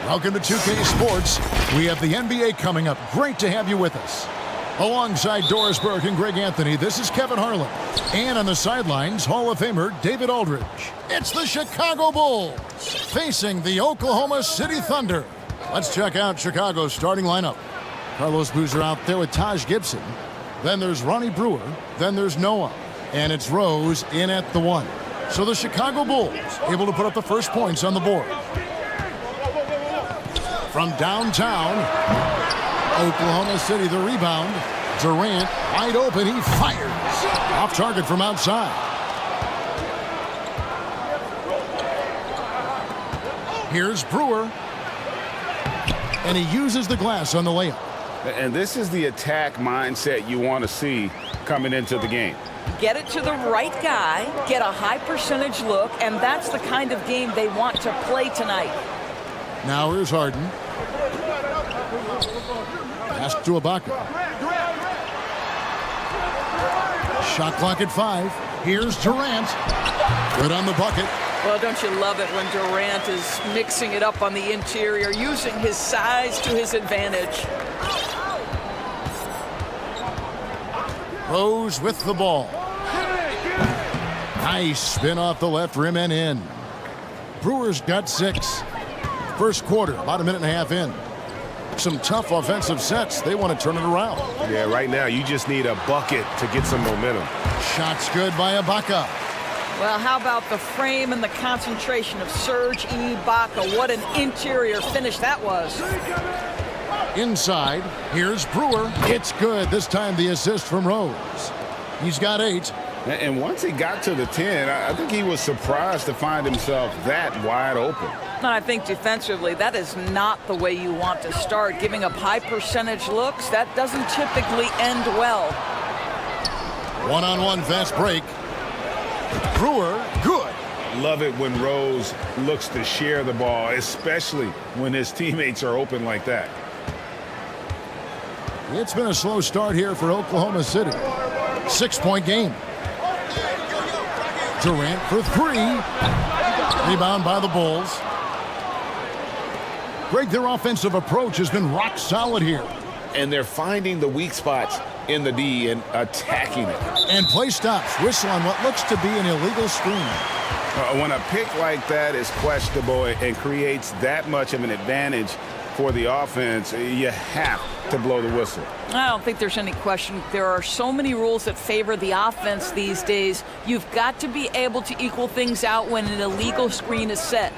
Welcome to 2K Sports. We have the NBA coming up. Great to have you with us. Alongside Doris Burke and Greg Anthony, this is Kevin Harlan. And on the sidelines, Hall of Famer David Aldridge. It's the Chicago Bulls facing the Oklahoma City Thunder. Let's check out Chicago's starting lineup. Carlos Boozer out there with Taj Gibson. Then there's Ronnie Brewer. Then there's Noah. And it's Rose in at the 1. So the Chicago Bulls able to put up the first points on the board. From downtown, Oklahoma City, the rebound. Durant, wide open, he fires. Off target from outside. Here's Brewer. And he uses the glass on the layup. And this is the attack mindset you want to see coming into the game. Get it to the right guy, get a high percentage look, and that's the kind of game they want to play tonight. Now here's Harden. Pass to Ibaka. Shot clock at 5. Here's Durant. Good on the bucket. Well, don't you love it when Durant is mixing it up on the interior, using his size to his advantage. Rose with the ball. Nice spin off the left rim and in. Brewers got 6. First quarter, about a minute and a half in. Some tough offensive sets. They want to turn it around. Yeah, right now you just need a bucket to get some momentum. Shots good by Ibaka. Well, how about the frame and the concentration of Serge Ibaka? What an interior finish that was. Inside, here's Brewer. It's good. This time the assist from Rose. He's got 8. And once he got to the 10, I think he was surprised to find himself that wide open. And I think defensively, that is not the way you want to start. Giving up high percentage looks, that doesn't typically end well. One-on-one fast break. Brewer, good. Love it when Rose looks to share the ball, especially when his teammates are open like that. It's been a slow start here for Oklahoma City. 6-point game. Durant for 3. Rebound by the Bulls. Greg, their offensive approach has been rock solid here. And they're finding the weak spots in the D and attacking it. And play stops. Whistle on what looks to be an illegal screen. When a pick like that is questionable and creates that much of an advantage for the offense, you have to blow the whistle. I don't think there's any question. There are so many rules that favor the offense these days. You've got to be able to equal things out when an illegal screen is set.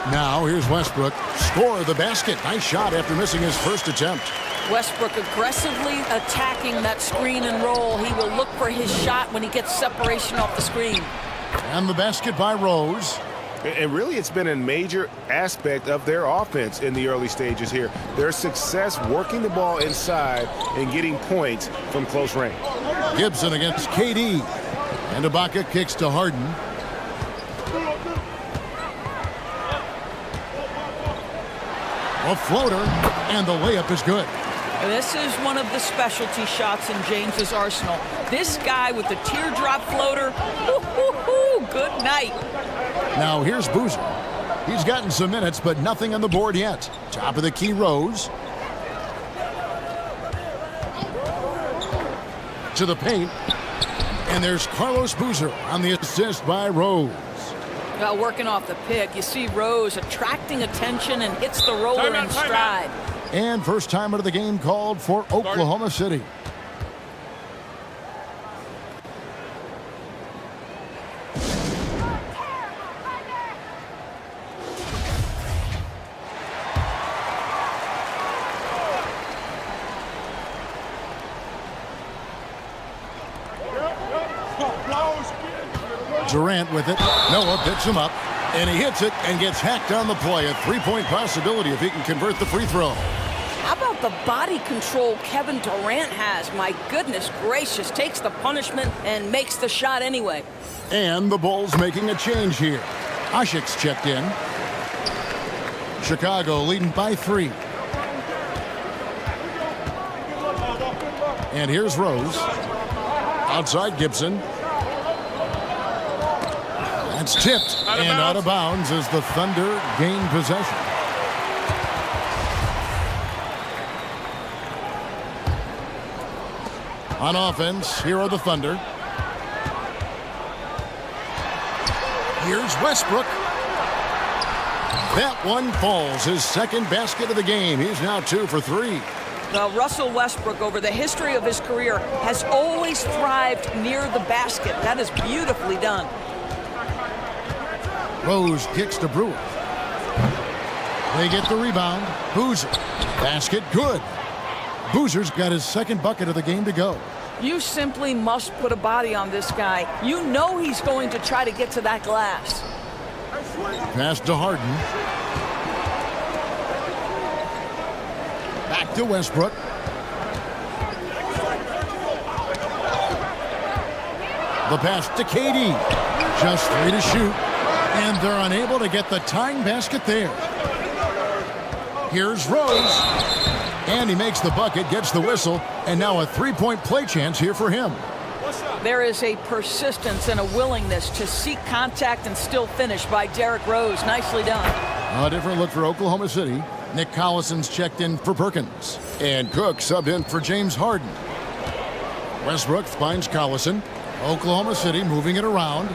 Now here's Westbrook. Score the basket. Nice shot after missing his first attempt. Westbrook aggressively attacking that screen and roll. He will look for his shot when he gets separation off the screen. And the basket by Rose. And really, it's been a major aspect of their offense in the early stages here. Their success working the ball inside and getting points from close range. Gibson against KD. And Ibaka kicks to Harden. A floater, and the layup is good. This is one of the specialty shots in James's arsenal. This guy with the teardrop floater, good night. Now here's Boozer. He's gotten some minutes, but nothing on the board yet. Top of the key, Rose. To the paint. And there's Carlos Boozer on the assist by Rose. Well, working off the pick, you see Rose attracting attention and hits the roller in stride. And first time out of the game called for Oklahoma City. Durant with it. Noah picks him up, and he hits it and gets hacked on the play. A 3-point possibility if he can convert the free throw. How about the body control Kevin Durant has? My goodness gracious, takes the punishment and makes the shot anyway. And the Bulls making a change here. Ashik's checked in. Chicago leading by 3. And here's Rose. Outside Gibson. That's tipped and out of bounds as the Thunder gain possession. On offense, here are the Thunder. Here's Westbrook. That one falls. His second basket of the game. He's now 2 for 3. Russell Westbrook, over the history of his career, has always thrived near the basket. That is beautifully done. Rose kicks to Brewer. They get the rebound. Boozer. Basket good. Boozer's got his second bucket of the game to go. You simply must put a body on this guy. You know he's going to try to get to that glass. Pass to Harden. Back to Westbrook. The pass to KD. Just 3 to shoot. And they're unable to get the tying basket there. Here's Rose. And he makes the bucket, gets the whistle, and now a three-point play chance here for him. There is a persistence and a willingness to seek contact and still finish by Derrick Rose. Nicely done. A different look for Oklahoma City. Nick Collison's checked in for Perkins. And Cook subbed in for James Harden. Westbrook finds Collison. Oklahoma City moving it around.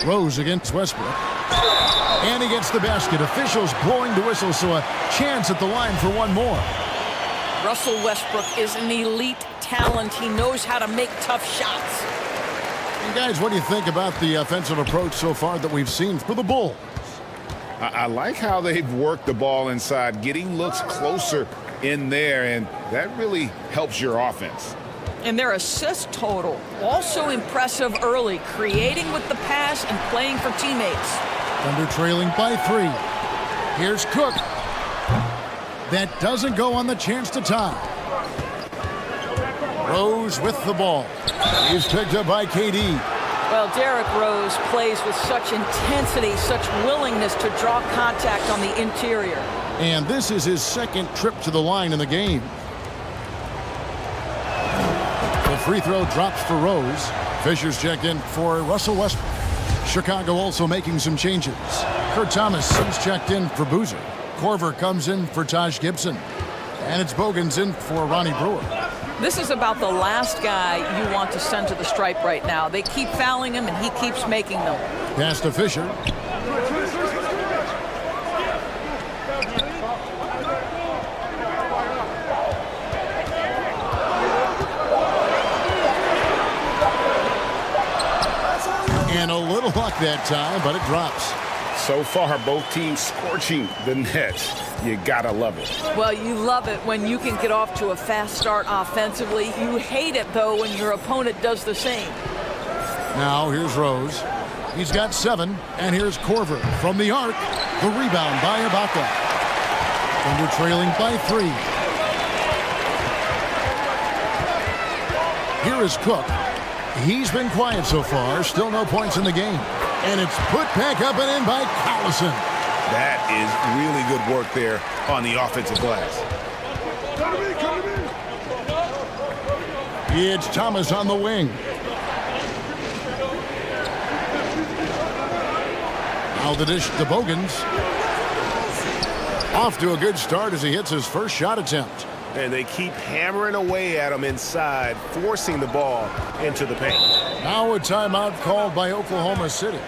Rose against Westbrook. And he gets the basket. Officials blowing the whistle, so a chance at the line for one more. Russell Westbrook is an elite talent. He knows how to make tough shots. And guys, what do you think about the offensive approach so far that we've seen for the Bulls? I like how they've worked the ball inside, getting looks closer in there, and that really helps your offense. And their assist total, also impressive early, creating with the pass and playing for teammates. Thunder trailing by 3. Here's Cook. That doesn't go on the chance to tie. Rose with the ball. He's picked up by KD. Well, Derrick Rose plays with such intensity, such willingness to draw contact on the interior. And this is his second trip to the line in the game. The free throw drops for Rose. Fisher's checked in for Russell Westbrook. Chicago also making some changes. Kurt Thomas is checked in for Boozer. Korver comes in for Taj Gibson. And it's Bogans in for Ronnie Brewer. This is about the last guy you want to send to the stripe right now. They keep fouling him, and he keeps making them. Pass to Fisher. And a little luck that time, but it drops. So far, both teams scorching the net. You gotta love it. Well, you love it when you can get off to a fast start offensively. You hate it, though, when your opponent does the same. Now, here's Rose. He's got 7, and here's Korver from the arc. The rebound by Ibaka. Thunder trailing by 3. Here is Cook. He's been quiet so far. Still no points in the game. And it's put back up and in by Collison. That is really good work there on the offensive glass. It's Thomas on the wing. Now the dish to Bogans. Off to a good start as he hits his first shot attempt. And they keep hammering away at him inside, forcing the ball into the paint. Now a timeout called by Oklahoma City.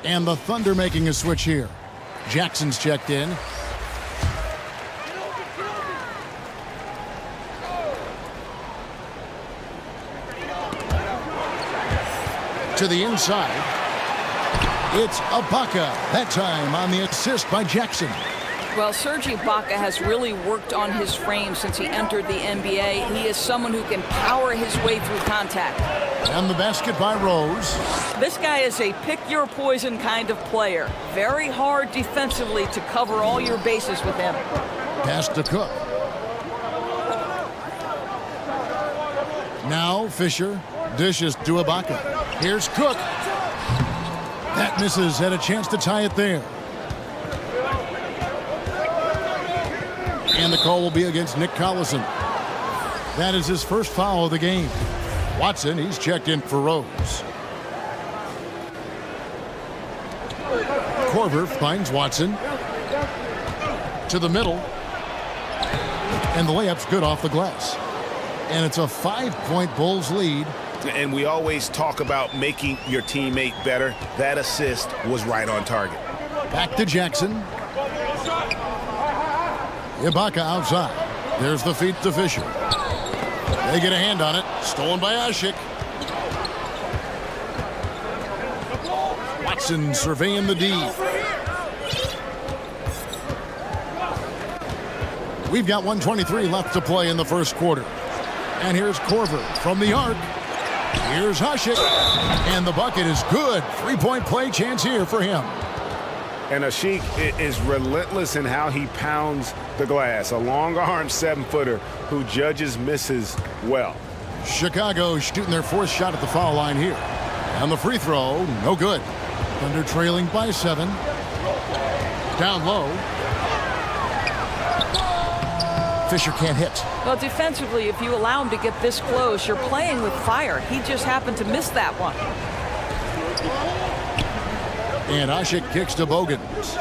And the Thunder making a switch here. Jackson's checked in. To the inside. It's Ibaka. That time on the assist by Jackson. Well, Serge Ibaka has really worked on his frame since he entered the NBA. He is someone who can power his way through contact. And the basket by Rose. This guy is a pick-your-poison kind of player. Very hard defensively to cover all your bases with him. Pass to Cook. Now Fisher dishes to Ibaka. Here's Cook. That misses. Had a chance to tie it there. And the call will be against Nick Collison. That is his first foul of the game. Watson, he's checked in for Rose. Korver finds Watson. To the middle. And the layup's good off the glass. And it's a 5-point Bulls lead. And we always talk about making your teammate better. That assist was right on target. Back to Jackson. Ibaka outside. There's the feed to Fisher. They get a hand on it. Stolen by Asik. Watson surveying the D. We've got 1:23 left to play in the first quarter. And here's Korver from the arc. Here's Asik. And the bucket is good. 3-point play chance here for him. And Asik is relentless in how he pounds the glass. A long-armed 7-footer who judges misses well. Chicago shooting their fourth shot at the foul line here. And the free throw, no good. Thunder trailing by 7. Down low. Fisher can't hit. Well, defensively, if you allow him to get this close, you're playing with fire. He just happened to miss that one. And Asik kicks to Bogans.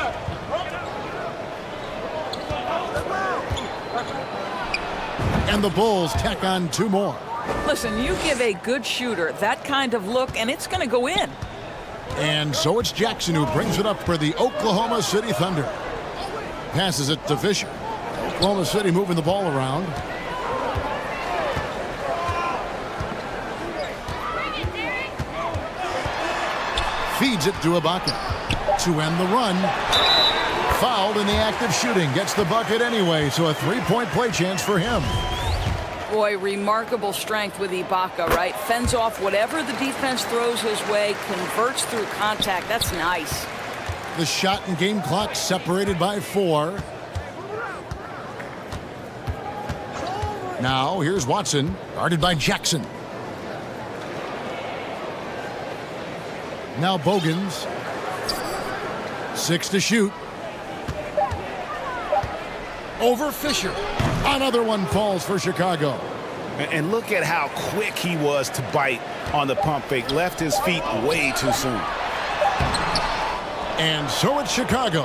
And the Bulls tack on 2 more. Listen, you give a good shooter that kind of look, and it's going to go in. And so it's Jackson who brings it up for the Oklahoma City Thunder. Passes it to Fisher. Oklahoma City moving the ball around. Feeds it to Ibaka to end the run. Fouled in the act of shooting. Gets the bucket anyway, so a 3-point play chance for him. Boy, remarkable strength with Ibaka, right? Fends off whatever the defense throws his way, converts through contact. That's nice. The shot and game clock separated by 4. Now here's Watson, guarded by Jackson. Now Bogans. 6 to shoot. Over Fisher. Another one falls for Chicago. And look at how quick he was to bite on the pump fake. Left his feet way too soon. And so it's Chicago,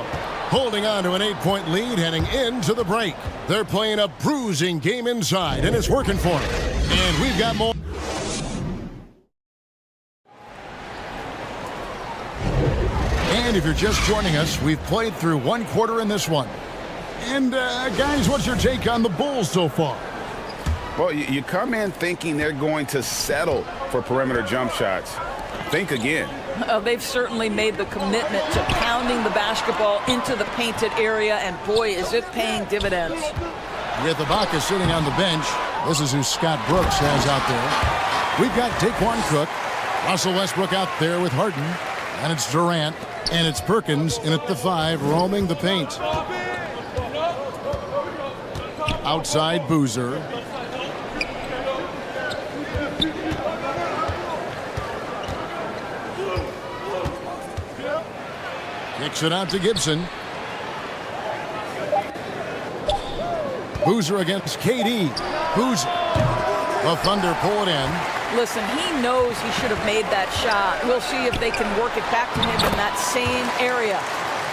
holding on to an 8-point lead heading into the break. They're playing a bruising game inside, and it's working for them. And we've got more. And if you're just joining us, we've played through 1 quarter in this one. And, guys, what's your take on the Bulls so far? Well, you come in thinking they're going to settle for perimeter jump shots. Think again. They've certainly made the commitment to pounding the basketball into the painted area, and boy, is it paying dividends. With Ibaka sitting on the bench, this is who Scott Brooks has out there. We've got Daquan Cook, Russell Westbrook out there with Harden, and it's Durant, and it's Perkins in at the 5, roaming the paint. Outside Boozer. Kicks it out to Gibson. Boozer against KD. Boozer. The Thunder pull it in. Listen, he knows he should have made that shot. We'll see if they can work it back to him in that same area.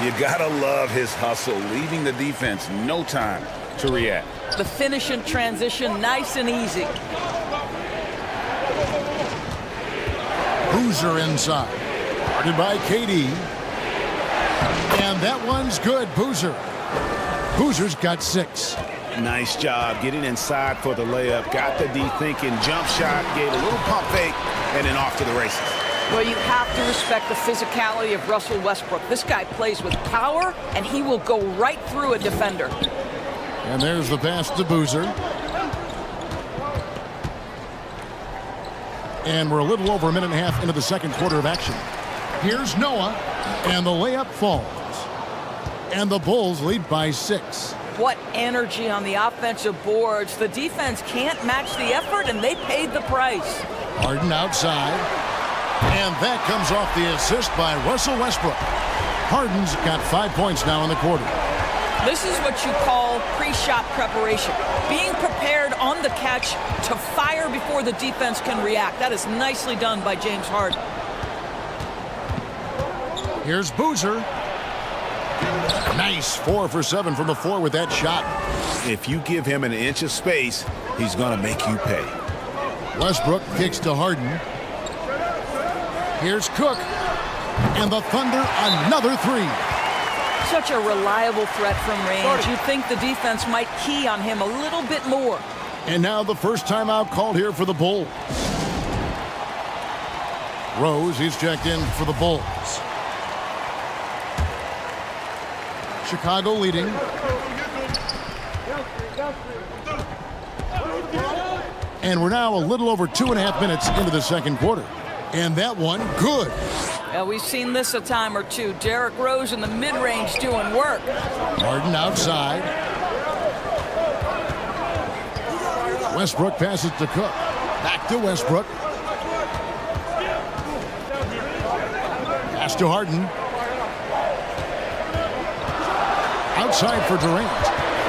You gotta love his hustle, leaving the defense no time to react. The finish in transition, nice and easy. Boozer inside. Guarded by KD. And that one's good, Boozer. Boozer's got 6. Nice job getting inside for the layup. Got the D thinking, jump shot, gave a little pump fake, and then off to the races. Well, you have to respect the physicality of Russell Westbrook. This guy plays with power, and he will go right through a defender. And there's the pass to Boozer. And we're a little over a minute and a half into the second quarter of action. Here's Noah, and the layup falls. And the Bulls lead by 6. What energy on the offensive boards. The defense can't match the effort, and they paid the price. Harden outside. And that comes off the assist by Russell Westbrook. Harden's got 5 points now in the quarter. This is what you call pre-shot preparation. Being prepared on the catch to fire before the defense can react. That is nicely done by James Harden. Here's Boozer. Nice 4 for 7 from the floor with that shot. If you give him an inch of space, he's going to make you pay. Westbrook kicks to Harden. Here's Cook. And the Thunder, another 3. Such a reliable threat from range. You'd think the defense might key on him a little bit more. And now the first timeout called here for the Bulls. Rose, he's checked in for the Bulls. Chicago leading. And we're now a little over 2.5 minutes into the second quarter. And that one, good. Yeah, we've seen this a time or two. Derrick Rose in the mid-range doing work. Harden outside. Westbrook passes to Cook. Back to Westbrook. Pass to Harden. Outside for Durant.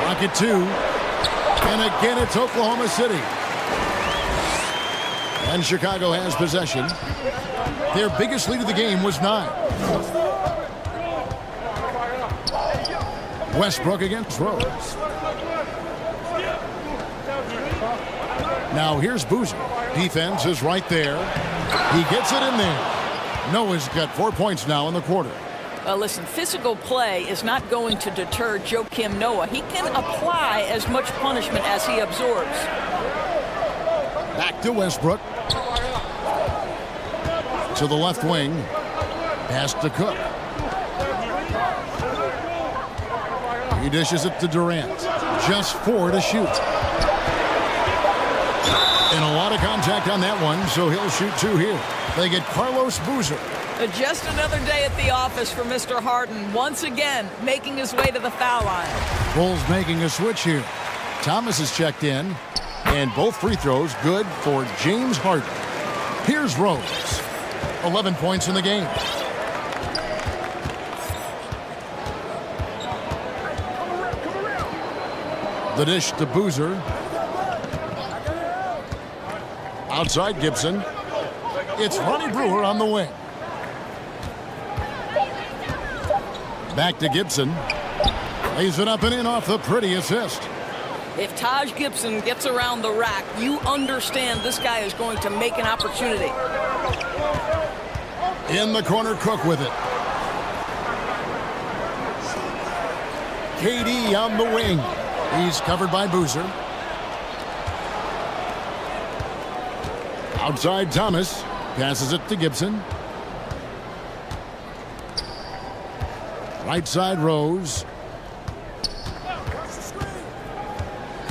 Rocket 2. And again, it's Oklahoma City. And Chicago has possession. Their biggest lead of the game was 9. Westbrook against Rose. Now here's Boozer. Defense is right there. He gets it in there. Noah's got 4 points now in the quarter. Listen, physical play is not going to deter Joakim Noah. He can apply as much punishment as he absorbs. Back to Westbrook. To the left wing. Pass to Cook. He dishes it to Durant. Just 4 to shoot. And a lot of contact on that one, so he'll shoot 2 here. They get Carlos Boozer. Just another day at the office for Mr. Harden, once again making his way to the foul line. Bulls making a switch here. Thomas is checked in, and both free throws good for James Harden. Here's Rose. 11 points in the game. The dish to Boozer. Outside Gibson. It's Ronnie Brewer on the wing. Back to Gibson. Lays it up and in off the pretty assist. If Taj Gibson gets around the rack, you understand this guy is going to make an opportunity. In the corner, Cook with it. KD on the wing. He's covered by Boozer. Outside Thomas. Passes it to Gibson. Right side Rose.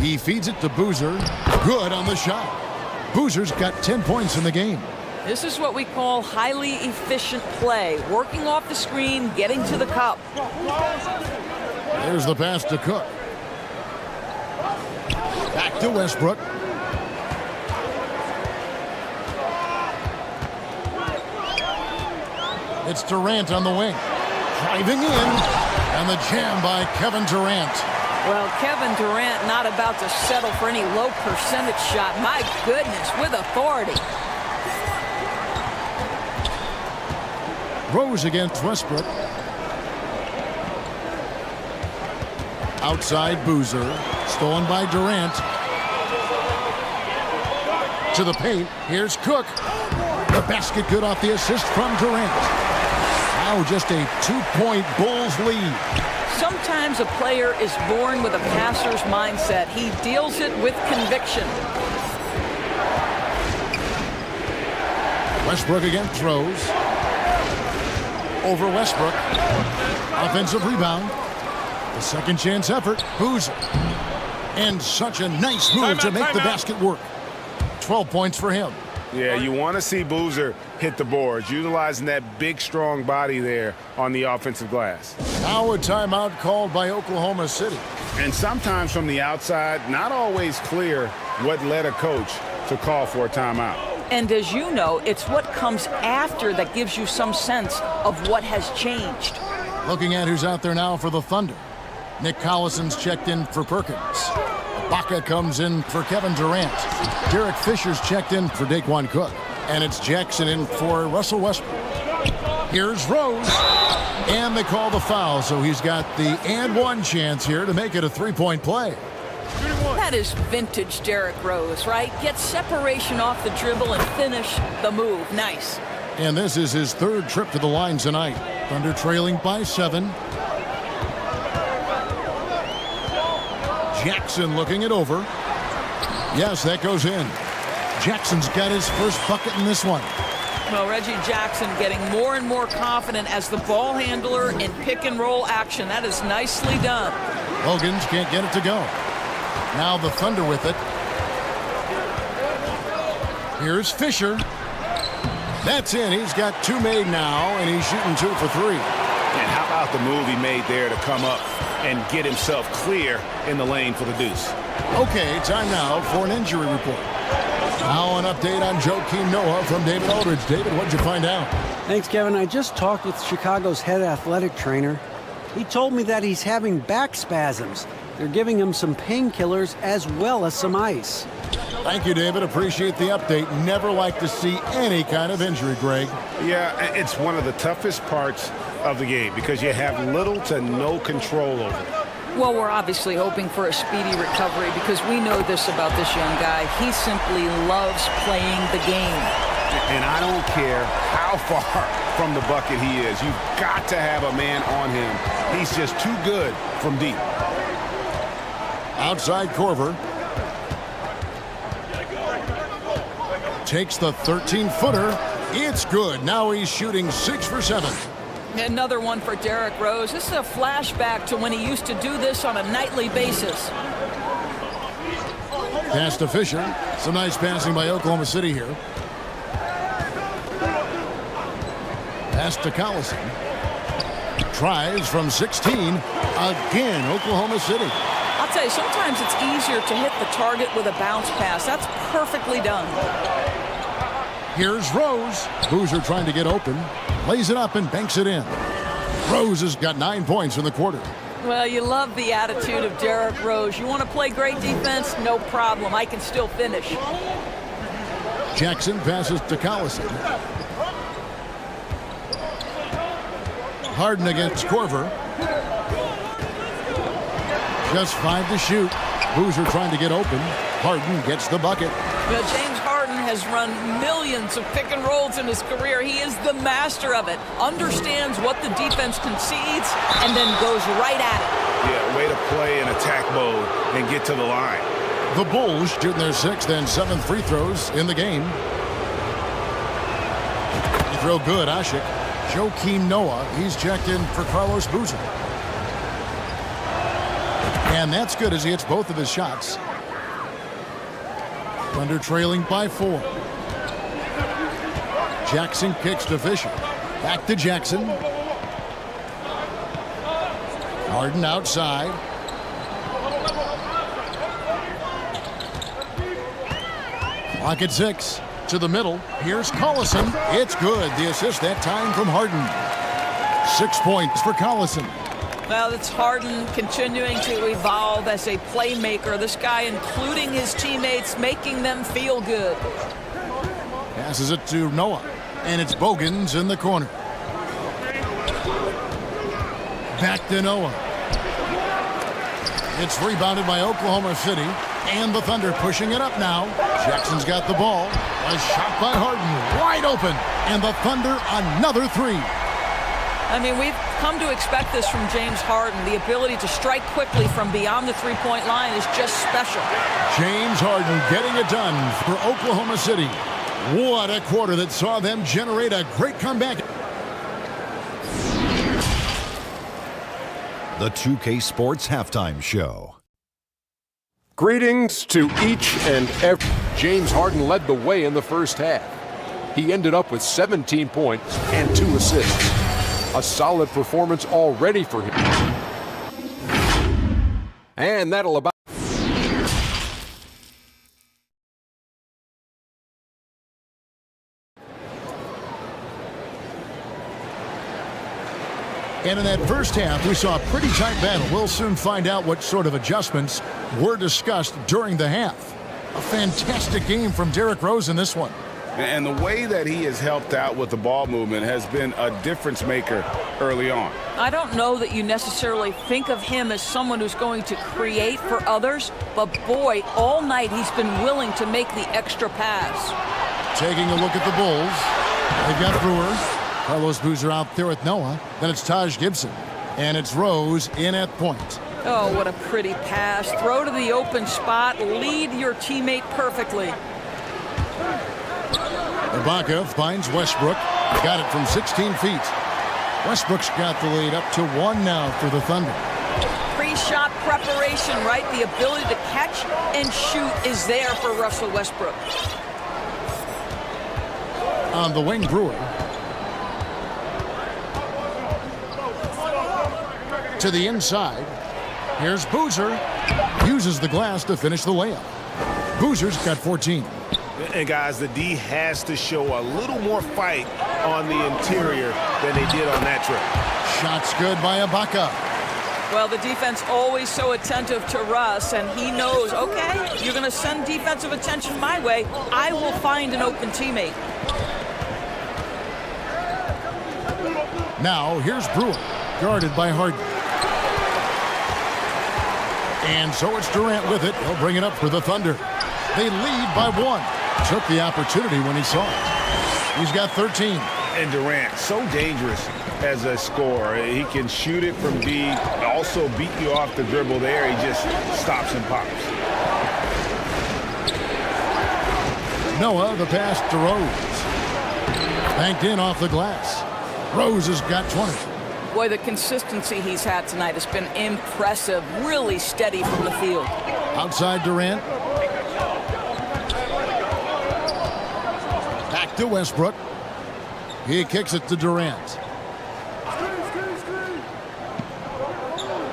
He feeds it to Boozer. Good on the shot. Boozer's got 10 points in the game. This is what we call highly efficient play. Working off the screen, getting to the cup. There's the pass to Cook. Back to Westbrook. It's Durant on the wing. Driving in. And the jam by Kevin Durant. Well, Kevin Durant not about to settle for any low percentage shot. My goodness, with authority. Rose against Westbrook. Outside Boozer. Stolen by Durant. To the paint. Here's Cook. The basket good off the assist from Durant. Now just a 2-point Bulls lead. Sometimes a player is born with a passer's mindset. He deals it with conviction. Westbrook against Rose. Over Westbrook. Offensive rebound. The second chance effort. Boozer. And such a nice move to make the basket work. 12 points for him. Yeah, you want to see Boozer hit the boards, utilizing that big, strong body there on the offensive glass. Now a timeout called by Oklahoma City. And sometimes from the outside, not always clear what led a coach to call for a timeout. And as you know, it's what comes after that gives you some sense of what has changed. Looking at who's out there now for the Thunder. Nick Collison's checked in for Perkins. Ibaka comes in for Kevin Durant. Derek Fisher's checked in for Daquan Cook. And it's Jackson in for Russell Westbrook. Here's Rose. And they call the foul, so he's got the and one chance here to make it a three-point play. That is vintage Derrick Rose, right? Get separation off the dribble and finish the move. Nice. And this is his third trip to the line tonight. Thunder trailing by 7. Jackson looking it over. Yes, that goes in. Jackson's got his first bucket in this one. Well, Reggie Jackson getting more and more confident as the ball handler in pick-and-roll action. That is nicely done. Hogan's can't get it to go. Now the Thunder with it. Here's Fisher. That's in. He's got 2 made now, and he's shooting 2 for 3. And how about the move he made there to come up and get himself clear in the lane for the deuce? Okay, time now for an injury report. Now an update on Joakim Noah from David Aldridge. David, what'd you find out? Thanks, Kevin. I just talked with Chicago's head athletic trainer. He told me that he's having back spasms. They're giving him some painkillers as well as some ice. Thank you, David. Appreciate the update. Never like to see any kind of injury, Greg. Yeah, it's one of the toughest parts of the game because you have little to no control over it. Well, we're obviously hoping for a speedy recovery because we know this about this young guy. He simply loves playing the game. And I don't care how far from the bucket he is. You've got to have a man on him. He's just too good from deep. Outside Korver. Takes the 13-footer. It's good. Now he's shooting 6 for 7. Another one for Derrick Rose. This is a flashback to when he used to do this on a nightly basis. Pass to Fisher. Some nice passing by Oklahoma City here. Pass to Collison. Tries from 16. Again, Oklahoma City. I'll tell you, sometimes it's easier to hit the target with a bounce pass. That's perfectly done. Here's Rose. Boozer trying to get open. Lays it up and banks it in. Rose has got 9 points in the quarter. Well, you love the attitude of Derrick Rose. You want to play great defense? No problem. I can still finish. Jackson passes to Collison. Harden against Korver. Just 5 to shoot. Boozer trying to get open. Harden gets the bucket. Well, James Harden has run millions of pick and rolls in his career. He is the master of it. Understands what the defense concedes and then goes right at it. Yeah, way to play in attack mode and get to the line. The Bulls shooting their 6th and 7th free throws in the game. You throw good, Ashik. Joakim Noah, he's checked in for Carlos Boozer. And that's good as he hits both of his shots. Thunder trailing by 4. Jackson kicks to Fisher. Back to Jackson. Harden outside. Clock at 6. To the middle. Here's Collison. It's good. The assist that time from Harden. 6 points for Collison. Well, it's Harden continuing to evolve as a playmaker. This guy, including his teammates, making them feel good. Passes it to Noah. And it's Bogans in the corner. Back to Noah. It's rebounded by Oklahoma City. And the Thunder pushing it up now. Jackson's got the ball. A shot by Harden. Wide open. And the Thunder another 3. I mean, we've come to expect this from James Harden. The ability to strike quickly from beyond the three-point line is just special. James Harden getting it done for Oklahoma City. What a quarter that saw them generate a great comeback. The 2K Sports Halftime Show. Greetings to each and every. James Harden led the way in the first half. He ended up with 17 points and 2 assists. A solid performance already for him. And that'll about. And in that first half, we saw a pretty tight battle. We'll soon find out what sort of adjustments were discussed during the half. A fantastic game from Derrick Rose in this one. And the way that he has helped out with the ball movement has been a difference maker early on. I don't know that you necessarily think of him as someone who's going to create for others, but boy, all night he's been willing to make the extra pass. Taking a look at the Bulls. They've got Brewer. Carlos Boozer out there with Noah. Then it's Taj Gibson. And it's Rose in at point. Oh, what a pretty pass. Throw to the open spot. Lead your teammate perfectly. Ibaka finds Westbrook. Got it from 16 feet. Westbrook's got the lead up to 1 now for the Thunder. Pre-shot preparation, right? The ability to catch and shoot is there for Russell Westbrook. On the wing, Brewer. To the inside. Here's Boozer. Uses the glass to finish the layup. Boozer's got 14. And guys, the D has to show a little more fight on the interior than they did on that trip. Shots good by Ibaka. Well, the defense always so attentive to Russ, and he knows, okay, you're going to send defensive attention my way. I will find an open teammate. Now, here's Brewer, guarded by Harden. And so it's Durant with it. He'll bring it up for the Thunder. They lead by 1. Took the opportunity when he saw it. He's got 13. And Durant, so dangerous as a scorer. He can shoot it from deep, also beat you off the dribble there. He just stops and pops. Noah, the pass to Rose. Banked in off the glass. Rose has got 20. Boy, the consistency he's had tonight has been impressive. Really steady from the field. Outside Durant. Back to Westbrook. He kicks it to Durant.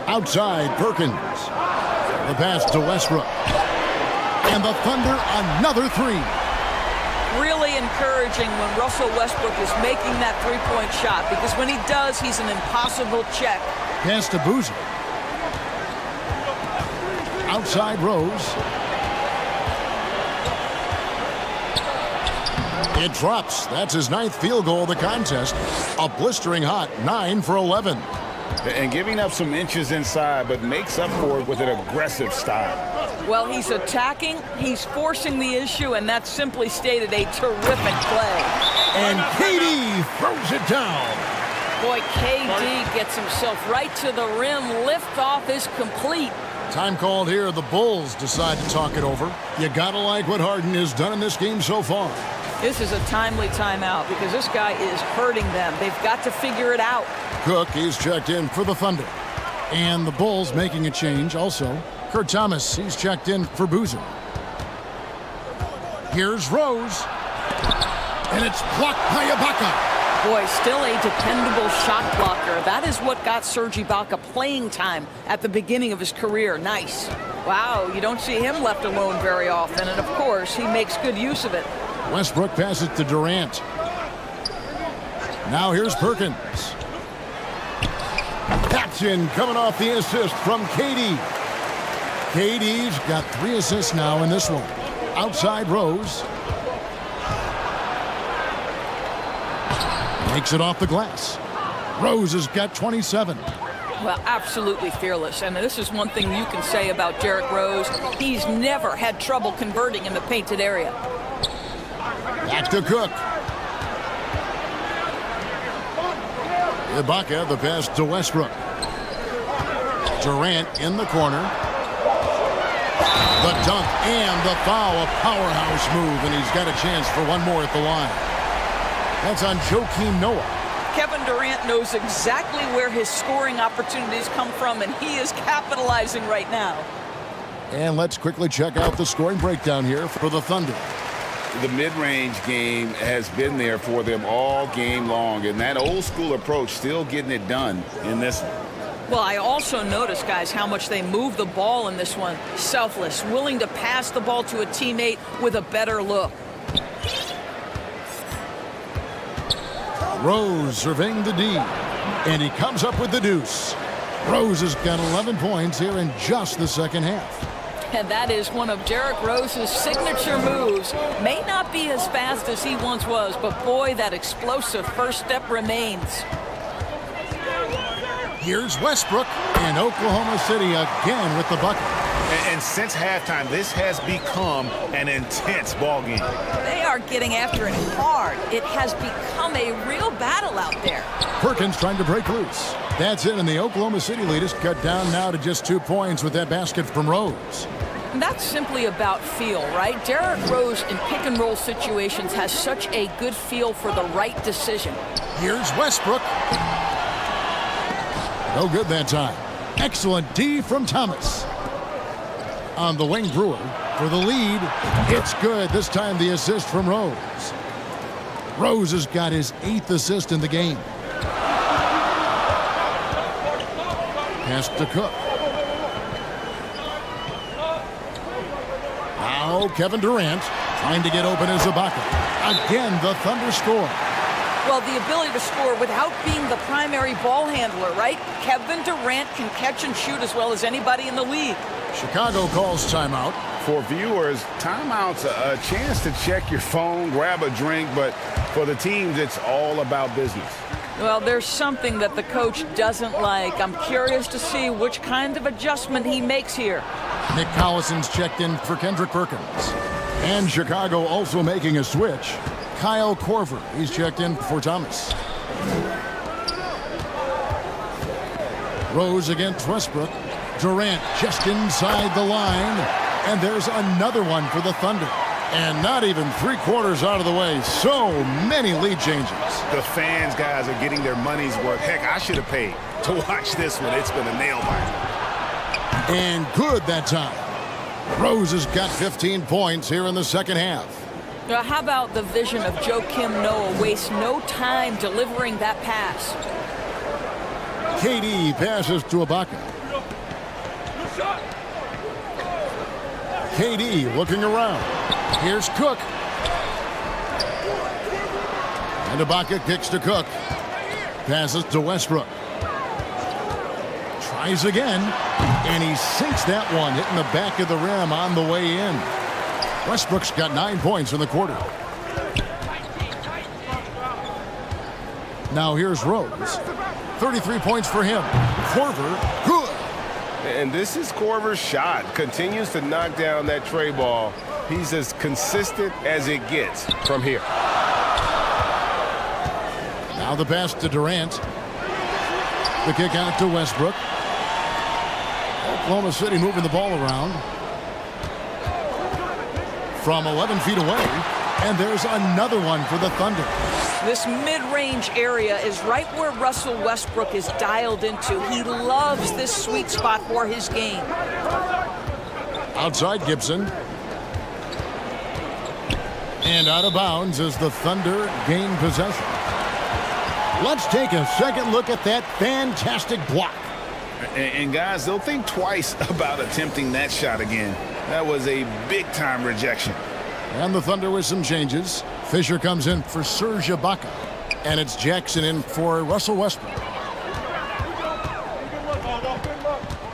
Outside Perkins. The pass to Westbrook. And the Thunder another 3. Really encouraging when Russell Westbrook is making that three-point shot, because when he does, he's an impossible check. Pass to Boozer. Outside Rose. It drops. That's his 9th field goal of the contest. A blistering hot 9 for 11. And giving up some inches inside, but makes up for it with an aggressive style. Well, he's attacking, he's forcing the issue, and that's simply stated a terrific play. And KD throws it down. Boy, KD gets himself right to the rim. Lift off is complete. Time called here. The Bulls decide to talk it over. You gotta like what Harden has done in this game so far. This is a timely timeout because this guy is hurting them. They've got to figure it out. Cook, he's checked in for the Thunder. And the Bulls making a change also. Kurt Thomas, he's checked in for Boozer. Here's Rose. And it's blocked by Ibaka. Boy, still a dependable shot blocker. That is what got Serge Ibaka playing time at the beginning of his career. Nice. Wow, you don't see him left alone very often. And of course, he makes good use of it. Westbrook passes to Durant. Now here's Perkins. Paxson coming off the assist from KD. KD's got 3 assists now in this one. Outside Rose. Makes it off the glass. Rose has got 27. Well, absolutely fearless. And this is one thing you can say about Derrick Rose. He's never had trouble converting in the painted area. Back to Cook. Ibaka, the pass to Westbrook. Durant in the corner. The dunk and the foul, a powerhouse move, and he's got a chance for one more at the line. That's on Joakim Noah. Kevin Durant knows exactly where his scoring opportunities come from, and he is capitalizing right now. And let's quickly check out the scoring breakdown here for the Thunder. The mid-range game has been there for them all game long, and that old-school approach still getting it done in this one. Well, I also noticed, guys, how much they move the ball in this one. Selfless, willing to pass the ball to a teammate with a better look. Rose surveying the D, and he comes up with the deuce. Rose has got 11 points here in just the second half. And that is one of Derrick Rose's signature moves. May not be as fast as he once was, but boy, that explosive first step remains. Here's Westbrook in Oklahoma City again with the bucket. And since halftime, this has become an intense ball game. They are getting after it hard. It has become a real battle out there. Perkins trying to break loose. That's it, and the Oklahoma City lead is cut down now to just 2 points with that basket from Rose. And that's simply about feel, right? Derrick Rose in pick-and-roll situations has such a good feel for the right decision. Here's Westbrook. No good that time. Excellent D from Thomas. On the wing, Brewer for the lead. It's good. This time the assist from Rose. Rose has got his 8th assist in the game. Pass to Cook. Now Kevin Durant trying to get open as Ibaka. Again, the Thunder score. Well, the ability to score without being the primary ball handler, right? Kevin Durant can catch and shoot as well as anybody in the league. Chicago calls timeout. For viewers, timeout's a chance to check your phone, grab a drink, but for the teams, it's all about business. Well, there's something that the coach doesn't like. I'm curious to see which kind of adjustment he makes here. Nick Collison's checked in for Kendrick Perkins. And Chicago also making a switch. Kyle Korver, he's checked in for Thomas. Rose against Westbrook. Durant just inside the line. And there's another one for the Thunder. And not even 3/4 out of the way. So many lead changes. The fans, guys, are getting their money's worth. Heck, I should have paid to watch this one. It's been a nail biter. And good that time. Rose has got 15 points here in the second half. Now, how about the vision of Joakim Noah? Waste no time delivering that pass. KD passes to Ibaka. KD looking around. Here's Cook. And Ibaka kicks to Cook. Passes to Westbrook. Tries again. And he sinks that one, hitting the back of the rim on the way in. Westbrook's got 9 points in the quarter. Now here's Rose. 33 points for him. Korver, good. And this is Korver's shot. Continues to knock down that tray ball. He's as consistent as it gets from here. Now the pass to Durant. The kick out to Westbrook. Oklahoma City moving the ball around. From 11 feet away. And there's another one for the Thunder. This mid-range area is right where Russell Westbrook is dialed into. He loves this sweet spot for his game. Outside Gibson. And out of bounds as the Thunder gain possession. Let's take a second look at that fantastic block. And guys, they'll think twice about attempting that shot again. That was a big-time rejection. And the Thunder with some changes. Fisher comes in for Serge Ibaka. And it's Jackson in for Russell Westbrook.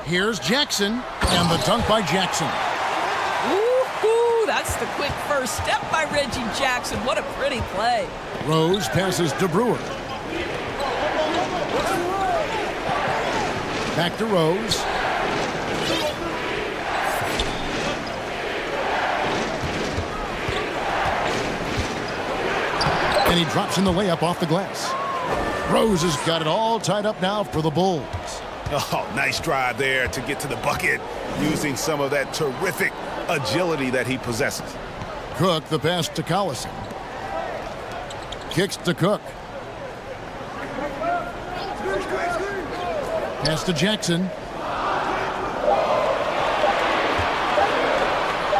Here's Jackson. And the dunk by Jackson. Ooh, that's the quick first step by Reggie Jackson. What a pretty play. Rose passes to Brewer. Back to Rose. And he drops in the layup off the glass. Rose has got it all tied up now for the Bulls. Oh, nice drive there to get to the bucket using some of that terrific agility that he possesses. Cook, the pass to Collison. Kicks to Cook. Pass to Jackson.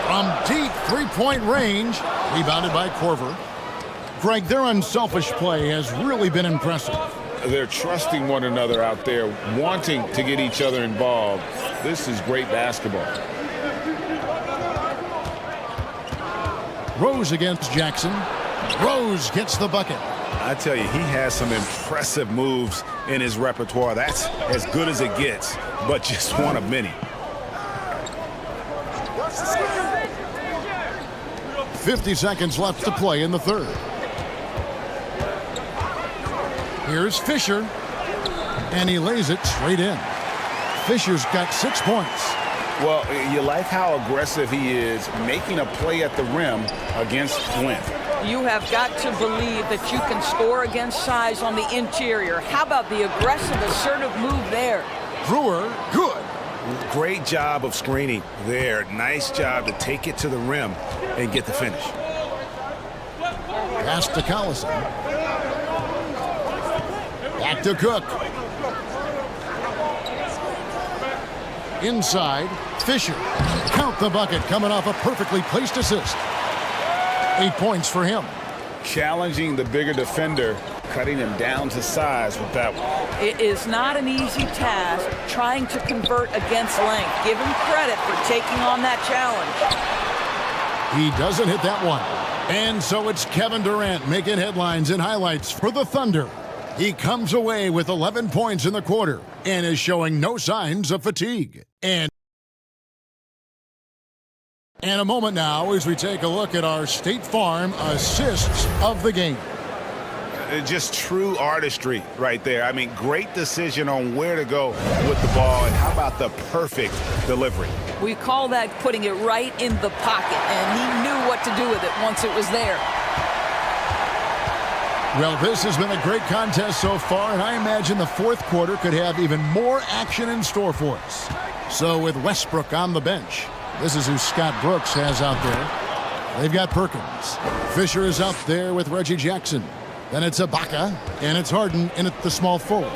From deep three-point range. Rebounded by Korver. Greg, their unselfish play has really been impressive. They're trusting one another out there, wanting to get each other involved. This is great basketball. Rose against Jackson. Rose gets the bucket. I tell you, he has some impressive moves in his repertoire. That's as good as it gets, but just one of many. 50 seconds left to play in the third. Here's Fisher, and he lays it straight in. Fisher's got 6 points. Well, you like how aggressive he is making a play at the rim against length. You have got to believe that you can score against size on the interior. How about the aggressive, assertive move there? Brewer, good. Great job of screening there. Nice job to take it to the rim and get the finish. Pass to Collison. Back to Cook. Inside, Fisher. Count the bucket, coming off a perfectly placed assist. 8 points for him. Challenging the bigger defender, cutting him down to size with that one. It is not an easy task trying to convert against length. Give him credit for taking on that challenge. He doesn't hit that one. And so it's Kevin Durant making headlines and highlights for the Thunder. He comes away with 11 points in the quarter and is showing no signs of fatigue. And a moment now as we take a look at our State Farm assists of the game. Just true artistry right there. I mean, great decision on where to go with the ball, and how about the perfect delivery? We call that putting it right in the pocket, and he knew what to do with it once it was there. Well, this has been a great contest so far, and I imagine the fourth quarter could have even more action in store for us. So with Westbrook on the bench, this is who Scott Brooks has out there. They've got Perkins. Fisher is out there with Reggie Jackson. Then it's Ibaka, and it's Harden in at the small forward.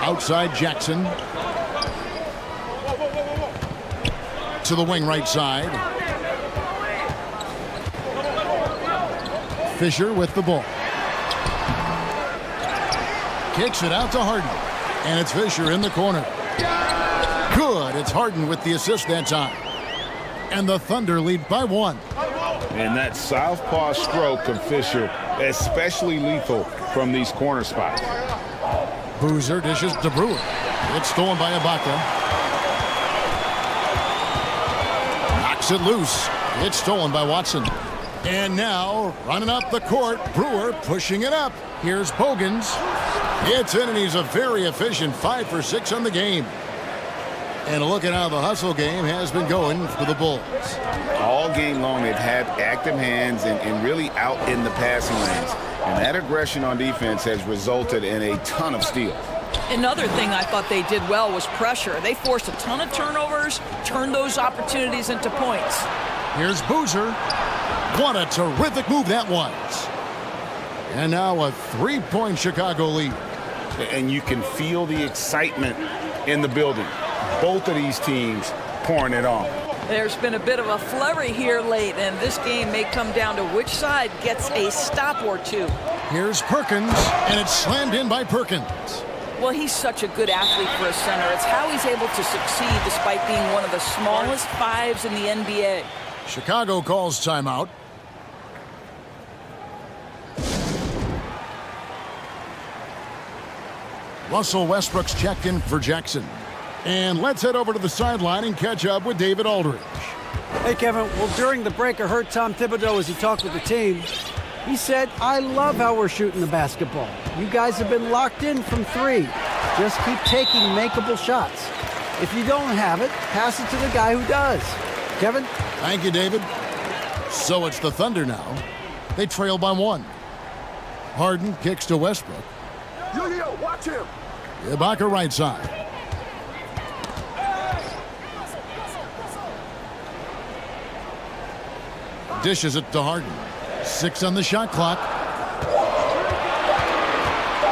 Outside Jackson. To the wing right side. Fisher with the ball. Kicks it out to Harden. And it's Fisher in the corner. Good. It's Harden with the assist that time. And the Thunder lead by 1. And that southpaw stroke of Fisher, especially lethal from these corner spots. Boozer dishes to Brewer. It's stolen by Ibaka. Knocks it loose. It's stolen by Watson. And now, running up the court, Brewer pushing it up. Here's Bogans. It's in, and he's a very efficient 5 for 6 on the game. And look at how the hustle game has been going for the Bulls. All game long, they've had active hands and really out in the passing lanes. And that aggression on defense has resulted in a ton of steals. Another thing I thought they did well was pressure. They forced a ton of turnovers, turned those opportunities into points. Here's Boozer. What a terrific move that was. And now a 3-point Chicago lead. And you can feel the excitement in the building. Both of these teams pouring it on. There's been a bit of a flurry here late, and this game may come down to which side gets a stop or two. Here's Perkins, and it's slammed in by Perkins. Well, he's such a good athlete for a center. It's how he's able to succeed despite being one of the smallest 5s in the NBA. Chicago calls timeout. Russell Westbrook's checked in for Jackson. And let's head over to the sideline and catch up with David Aldridge. Hey, Kevin. Well, during the break, I heard Tom Thibodeau as he talked with the team. He said, I love how we're shooting the basketball. You guys have been locked in from 3. Just keep taking makeable shots. If you don't have it, pass it to the guy who does. Kevin? Thank you, David. So it's the Thunder now. They trail by 1. Harden kicks to Westbrook. Yo, watch him. Ibaka right side. Dishes it to Harden. 6 on the shot clock.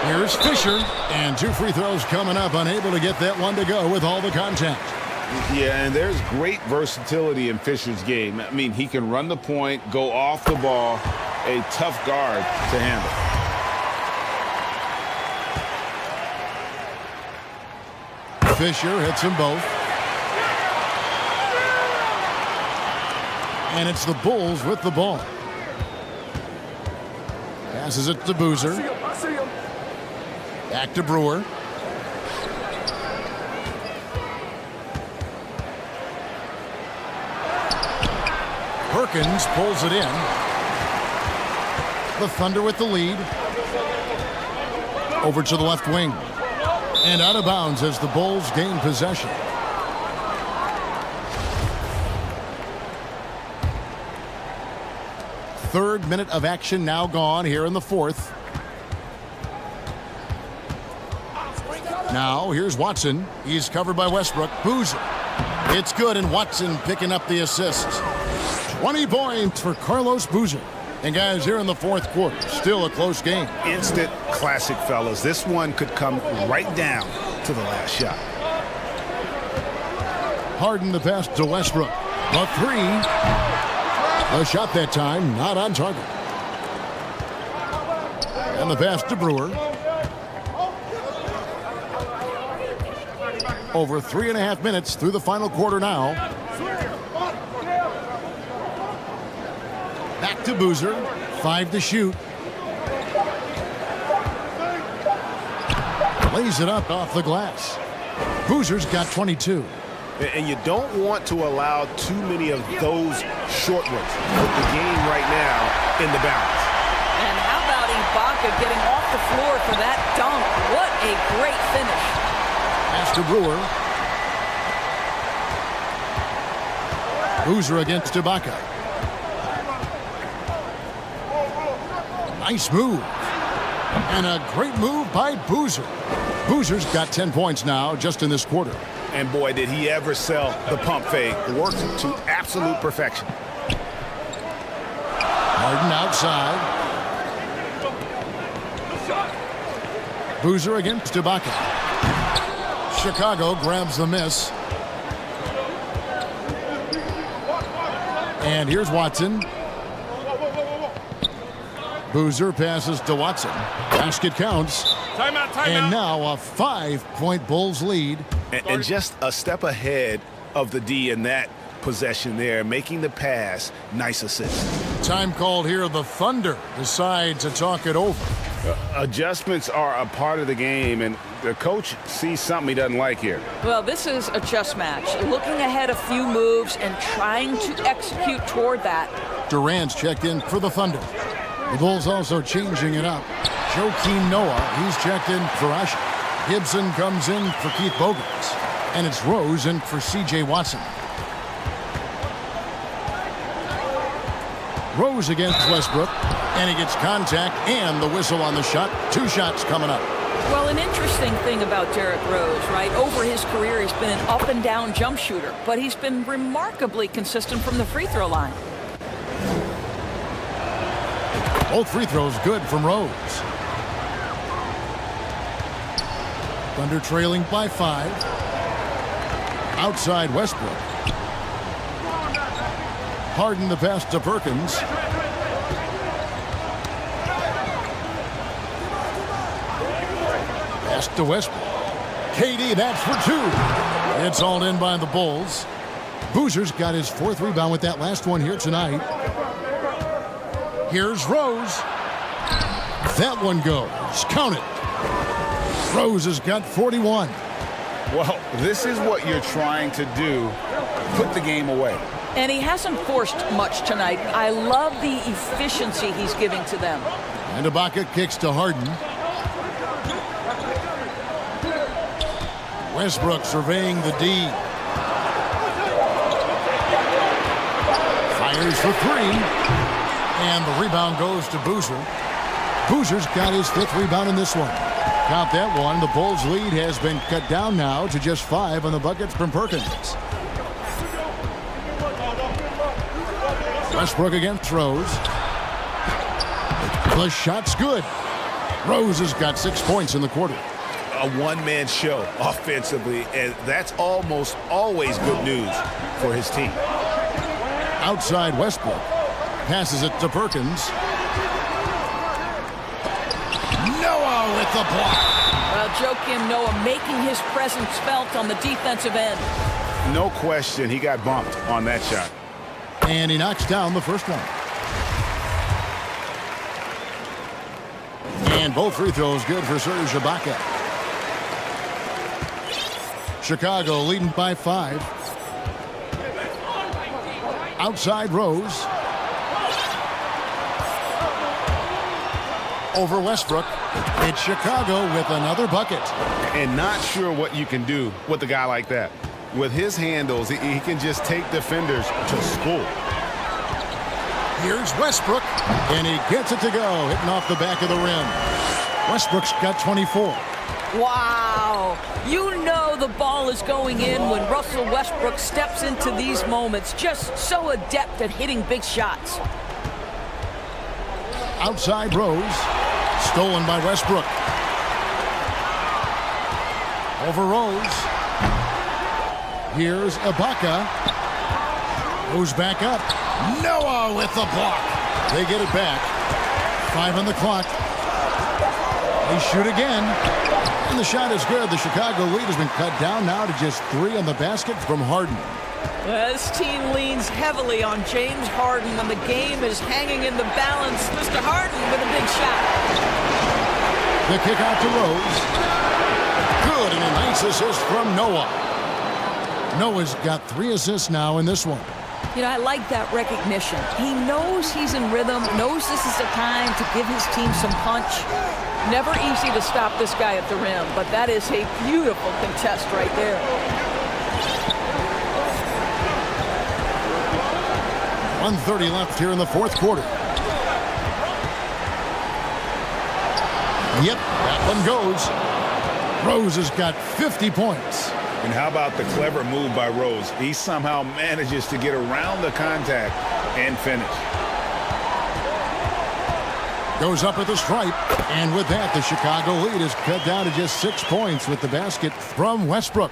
Here's Fisher, and 2 free throws coming up, unable to get that one to go with all the contact. Yeah, and there's great versatility in Fisher's game. I mean, he can run the point, go off the ball, a tough guard to handle. Fisher hits them both. And it's the Bulls with the ball. Passes it to Boozer. Back to Brewer. Perkins pulls it in. The Thunder with the lead. Over to the left wing. And out of bounds as the Bulls gain possession. Third minute of action now gone here in the fourth. Now here's Watson. He's covered by Westbrook. Boozer. It's good, and Watson picking up the assist. 20 points for Carlos Boozer. And guys, here in the fourth quarter, still a close game. Instant classic, fellas. This one could come right down to the last shot. Harden the pass to Westbrook. The three. A shot that time, not on target. And the pass to Brewer. Over 3.5 minutes through the final quarter now. Back to Boozer. 5 to shoot. Lays it up off the glass. Boozer's got 22. And you don't want to allow too many of those short ones. Put the game right now in the balance. And how about Ibaka getting off the floor for that dunk? What a great finish. Pass to Brewer. Boozer against Ibaka. Nice move. And a great move by Boozer. Boozer's got 10 points now just in this quarter. And boy, did he ever sell the pump fake. Worked to absolute perfection. Harden outside. Boozer against Ibaka. Chicago grabs the miss. And here's Watson. Boozer passes to Watson. Basket counts. Timeout. And now a 5-point Bulls lead. And just a step ahead of the D in that possession there, making the pass. Nice assist. Time called here. The Thunder decide to talk it over. Adjustments are a part of the game, and the coach sees something he doesn't like here. Well, this is a chess match. Looking ahead a few moves and trying to execute toward that. Durant's checked in for the Thunder. The Bulls also changing it up. Joakim Noah, he's checked in for Usher. Gibson comes in for Keith Bogans. And it's Rose in for C.J. Watson. Rose against Westbrook. And he gets contact and the whistle on the shot. 2 shots coming up. Well, an interesting thing about Derrick Rose, right? Over his career, he's been an up and down jump shooter. But he's been remarkably consistent from the free throw line. Both free throws good from Rose. Thunder trailing by 5. Outside Westbrook. Harden the pass to Perkins. Pass to Westbrook. KD, that's for 2. It's all in by the Bulls. Boozer's got his 4th rebound with that last one here tonight. Here's Rose. That one goes. Count it. Rose has got 41. Well, this is what you're trying to do. Put the game away. And he hasn't forced much tonight. I love the efficiency he's giving to them. And Ibaka kicks to Harden. Westbrook surveying the D. Fires for 3. And the rebound goes to Boozer. Boozer's got his 5th rebound in this one. Count that one. The Bulls' lead has been cut down now to just 5 on the buckets from Perkins. Westbrook against Rose. The shot's good. Rose has got 6 points in the quarter. A one-man show offensively, and that's almost always good news for his team. Outside Westbrook. Passes it to Perkins. Noah with the block. Well, Joakim Noah making his presence felt on the defensive end. No question, he got bumped on that shot. And he knocks down the first one. And both free throws good for Serge Ibaka. Chicago leading by 5. Outside Rose. over Westbrook. It's Chicago with another bucket. And not sure what you can do with a guy like that. With his handles, he can just take defenders to school. Here's Westbrook, and he gets it to go, hitting off the back of the rim. Westbrook's got 24. Wow. You know the ball is going in when Russell Westbrook steps into these moments. Just so adept at hitting big shots. Outside Rose. Stolen by Westbrook. Over Rose. Here's Ibaka. Goes back up. Noah with the block. They get it back. 5 on the clock. They shoot again. And the shot is good. The Chicago lead has been cut down now to just 3 on the basket from Harden. This team leans heavily on James Harden when the game is hanging in the balance. Mr. Harden with a big shot. The kick out to Rose. Good, and a nice assist from Noah. Noah's got 3 assists now in this one. You know, I like that recognition. He knows he's in rhythm, knows this is the time to give his team some punch. Never easy to stop this guy at the rim, but that is a beautiful contest right there. .130 left here in the fourth quarter. Yep, that one goes. Rose has got 50 points. And how about the clever move by Rose? He somehow manages to get around the contact and finish. Goes up at the stripe. And with that, the Chicago lead is cut down to just 6 points with the basket from Westbrook.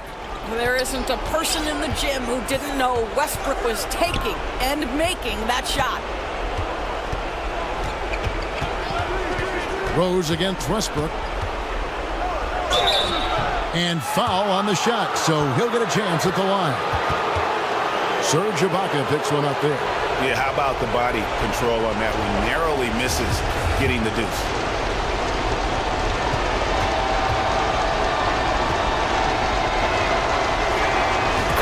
There isn't a person in the gym who didn't know Westbrook was taking and making that shot. Rose against Westbrook. And foul on the shot, so he'll get a chance at the line. Serge Ibaka picks one up there. Yeah, how about the body control on that one? Narrowly misses getting the deuce.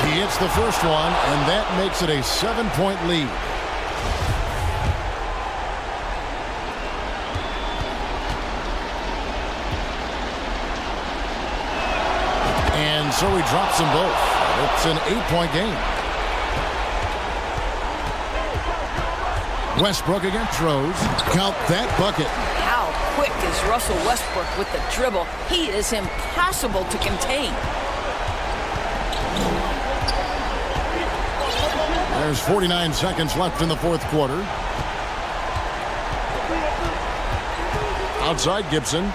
He hits the first one, and that makes it a 7-point lead. And so he drops them both. It's an 8-point game. Westbrook against Rose. Count that bucket. How quick is Russell Westbrook with the dribble? He is impossible to contain. There's 49 seconds left in the fourth quarter. Outside Gibson.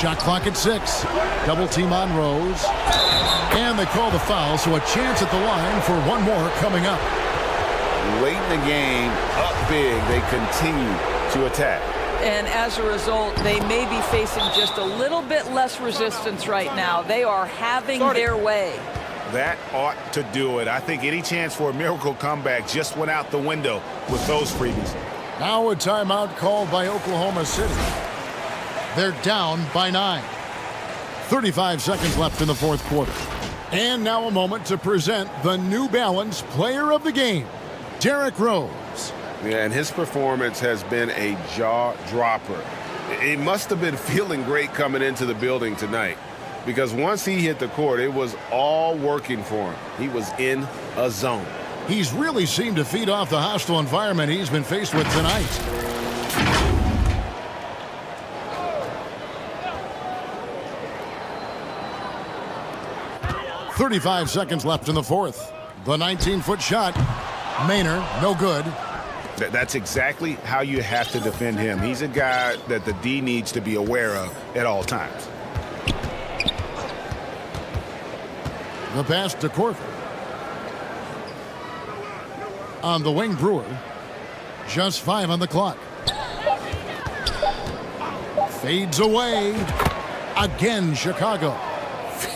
Shot clock at 6. Double team on Rose. And they call the foul, so a chance at the line for one more coming up. Late in the game, up big, they continue to attack. And as a result, they may be facing just a little bit less resistance right now. They are having their way. That ought to do it. I think any chance for a miracle comeback just went out the window with those freebies. Now a timeout called by Oklahoma City. They're down by 9. 35 seconds left in the fourth quarter. And now a moment to present the New Balance Player of the Game, Derrick Rose. Yeah, and his performance has been a jaw-dropper. He must have been feeling great coming into the building tonight, because once he hit the court, it was all working for him. He was in a zone. He's really seemed to feed off the hostile environment he's been faced with tonight. .35 seconds left in the fourth. The 19-foot shot. Maynard, no good. That's exactly how you have to defend him. He's a guy that the D needs to be aware of at all times. The pass to Korver. On the wing, Brewer. Just 5 on the clock. Fades away. Again, Chicago.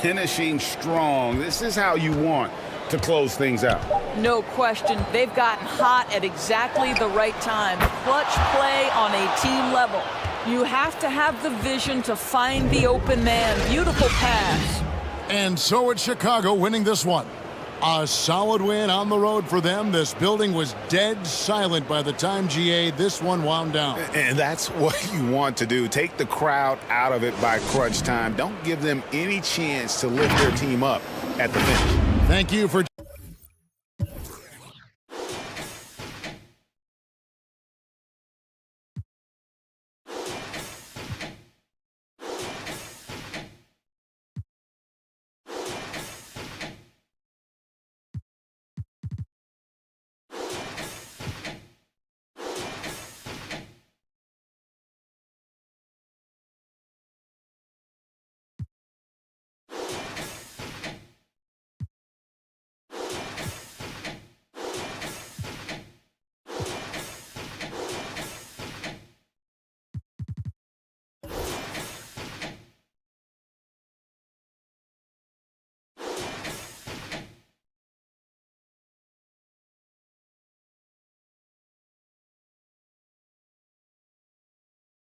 Finishing strong. This is how you want to close things out. No question. They've gotten hot at exactly the right time. Clutch play on a team level. You have to have the vision to find the open man. Beautiful pass. And so it's Chicago winning this one. A solid win on the road for them. This building was dead silent by the time, GA, this one wound down. And that's what you want to do. Take the crowd out of it by crunch time. Don't give them any chance to lift their team up at the finish. Thank you for